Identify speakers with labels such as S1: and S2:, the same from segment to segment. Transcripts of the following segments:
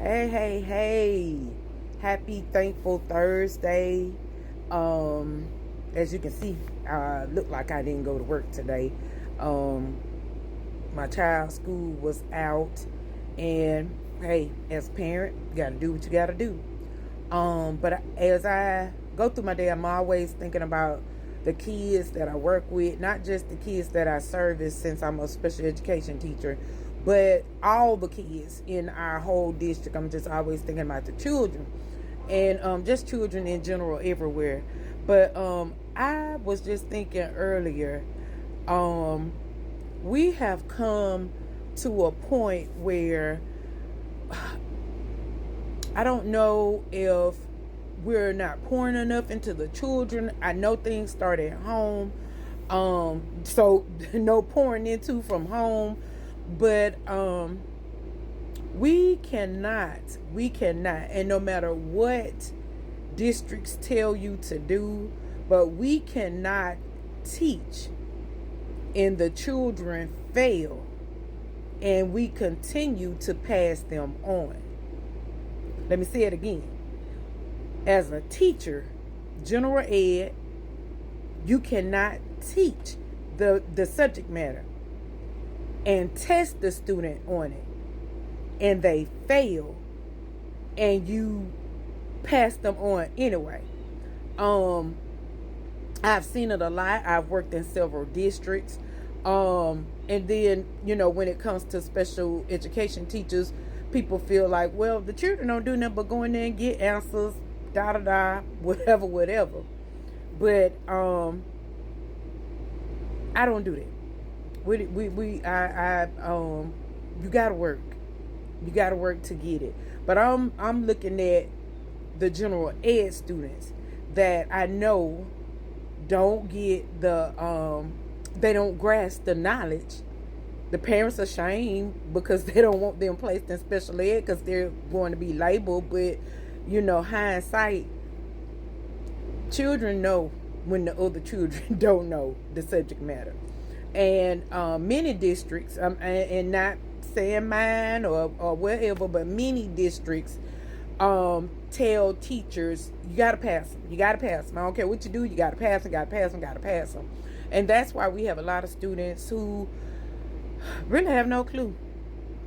S1: Hey, hey, hey. Happy Thankful Thursday. As you can see, I look like I didn't go to work today. Um, my child's school was out, and hey, as a parent, you gotta do what you gotta do. But as I go through my day, I'm always thinking about the kids that I work with, not just the kids that I service since I'm a special education teacher, but all the kids in our whole district. I'm just always thinking about the children and just children in general everywhere. But I was just thinking earlier, um, we have come to a point where I don't know if we're not pouring enough into the children. I know things start at home. So no pouring into from home. But we cannot, and no matter what districts tell you to do, but we cannot teach and the children fail and we continue to pass them on. Let me say it again. As a teacher, general ed, you cannot teach the subject matter and test the student on it and they fail and you pass them on anyway. I've seen it a lot. I've worked in several districts. And then, when it comes to special education teachers, people feel like, well, the children don't do nothing but go in there and get answers, da da da, whatever, whatever. But I don't do that. You gotta work. You gotta work to get it. But I'm looking at the general ed students that I know don't get they don't grasp the knowledge. The parents are ashamed because they don't want them placed in special ed because they're going to be labeled. But hindsight, children know when the other children don't know the subject matter. And many districts, and not saying mine or wherever, but many districts tell teachers, you got to pass them. You got to pass them. I don't care what you do. You got to pass them, got to pass them, got to pass them. And that's why we have a lot of students who really have no clue.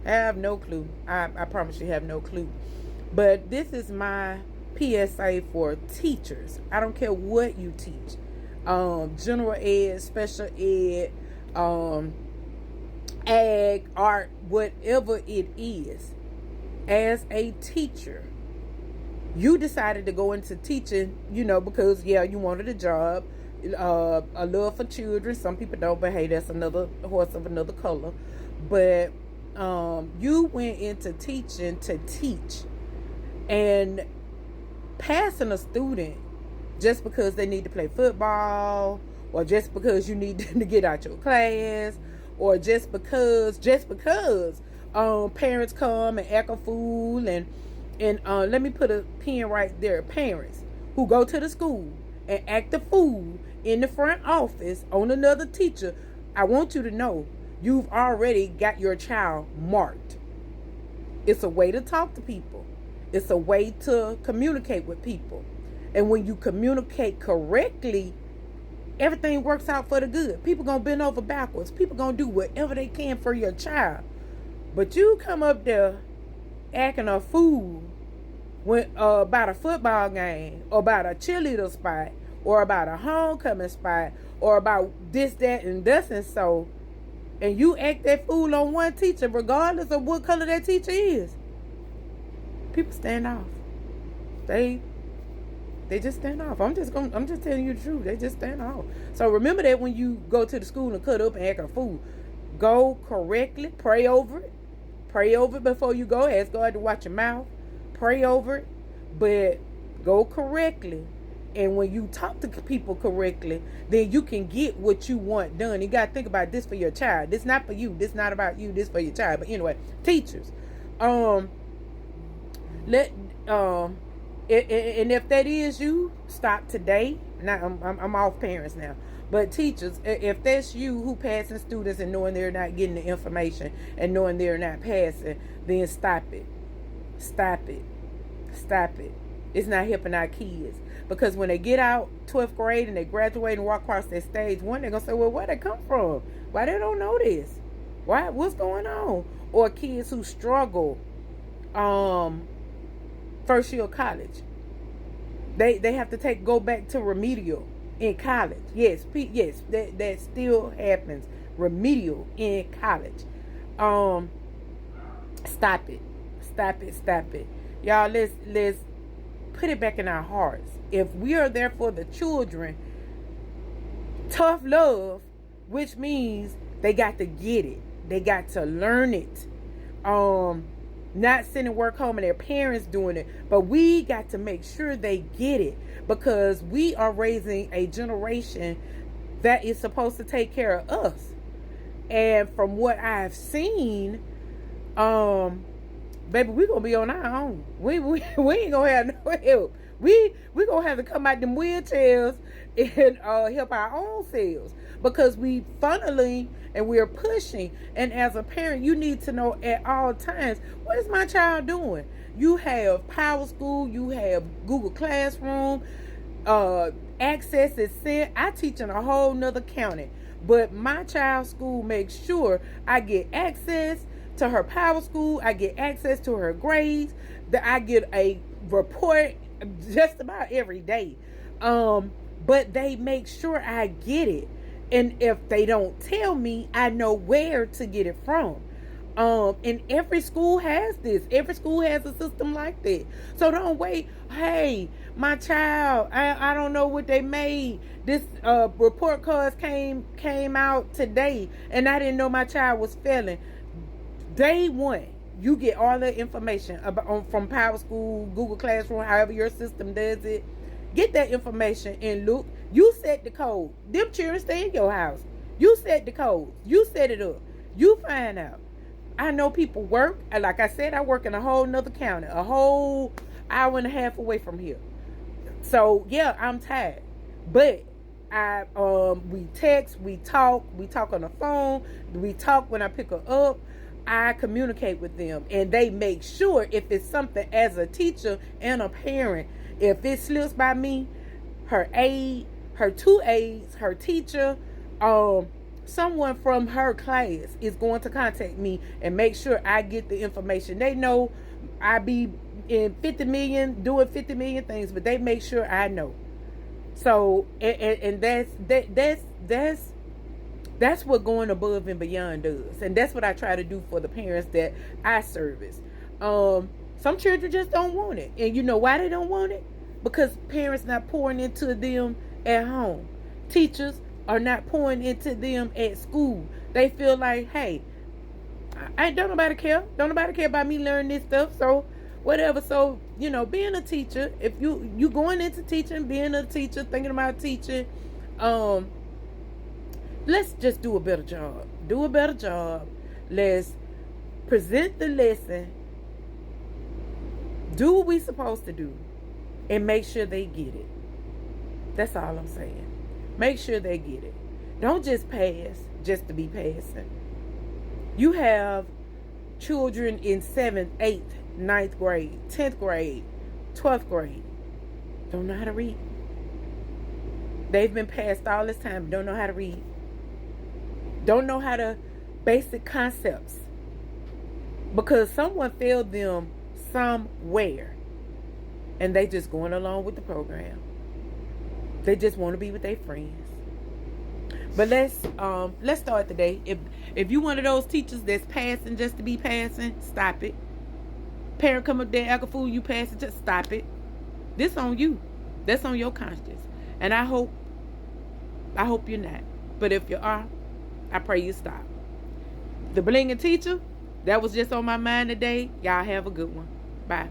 S1: Have no clue. I promise you have no clue. But this is my PSA for teachers. I don't care what you teach. General ed, special ed, ag, art, whatever it is. As a teacher, you decided to go into teaching, because you wanted a job, a love for children. Some people don't, but hey, that's another horse of another color. But you went into teaching to teach, and passing a student just because they need to play football, or just because you need them to get out your class, or just because parents come and act a fool, and let me put a pin right there. Parents who go to the school and act a fool in the front office on another teacher, I want you to know you've already got your child marked. It's a way to talk to people. It's a way to communicate with people. And when you communicate correctly, everything works out for the good. People gonna bend over backwards. People gonna do whatever they can for your child. But you come up there acting a fool when about a football game, or about a cheerleader spot, or about a homecoming spot, or about this, that, and thus and so, and you act that fool on one teacher, regardless of what color that teacher is, people stand off. They just stand off. I'm just telling you the truth. They just stand off. So remember that when you go to the school and cut up and act a fool, go correctly, pray over it. Pray over it before you go. Ask God to watch your mouth. Pray over it. But go correctly. And when you talk to people correctly, then you can get what you want done. You got to think about this for your child. This not for you. This not about you. This for your child. But anyway, teachers. And if that is you, stop today. Now I'm off parents now. But teachers, if that's you who passing students and knowing they're not getting the information and knowing they're not passing, then stop it. Stop it. Stop it. It's not helping our kids. Because when they get out 12th grade and they graduate and walk across that stage, one, they're going to say, well, where they come from? Why they don't know this? Why? What's going on? Or kids who struggle first year of college. They have to go back to remedial in college. Yes, that still happens. Remedial in college. Stop it. Y'all, let's put it back in our hearts. If we are there for the children, tough love, which means they got to get it. They got to learn it. Not sending work home and their parents doing it, but we got to make sure they get it, because we are raising a generation that is supposed to take care of us. And from what I've seen, baby, we gonna be on our own. We ain't gonna have no help. We gonna have to come out them wheelchairs and help our own selves, because we funneling and we're pushing. And as a parent, you need to know at all times, what is my child doing? You have Power School, you have Google Classroom, access is sent. I teach in a whole nother county, but my child's school makes sure I get access to her Power School. I get access to her grades. That I get a report just about every day. But they make sure I get it. And if they don't tell me, I know where to get it from. And every school has this. Every school has a system like that. So don't wait. Hey, my child, I don't know what they made. This report cards came out today, and I didn't know my child was failing. Day one, you get all the information from Power School, Google Classroom, however your system does it. Get that information and look. You set the code. Them children stay in your house. You set the code. You set it up. You find out. I know people work. Like I said, I work in a whole nother county, a whole hour and a half away from here. So yeah, I'm tired. But we text, we talk on the phone, we talk when I pick her up. I communicate with them, and they make sure if it's something as a teacher and a parent, if it slips by me, her aide, her two aides, her teacher, someone from her class is going to contact me and make sure I get the information. They know I be in 50 million, doing 50 million things, but they make sure I know. So, and that's what going above and beyond does. And that's what I try to do for the parents that I service. Some children just don't want it. And you know why they don't want it? Because parents not pouring into them at home. Teachers are not pouring into them at school. They feel like, hey, I don't nobody care. Don't nobody care about me learning this stuff. So whatever. So, you know, being a teacher, if you going into teaching, being a teacher, thinking about teaching, let's just do a better job. Do a better job. Let's present the lesson. Do what we supposed to do. And make sure they get it. That's all I'm saying. Make sure they get it. Don't just pass just to be passing. You have children in 7th, 8th, 9th grade, 10th grade, 12th grade. Don't know how to read. They've been passed all this time. Don't know how to read. Don't know how to basic concepts. Because someone failed them somewhere. And they just going along with the program. They just want to be with their friends. But let's start today. If you one of those teachers that's passing just to be passing, stop it. Parent come up there, act a fool, you pass it, just stop it. This on you. That's on your conscience. And I hope you're not. But if you are, I pray you stop. The Blinging Teacher, that was just on my mind today. Y'all have a good one. Bye.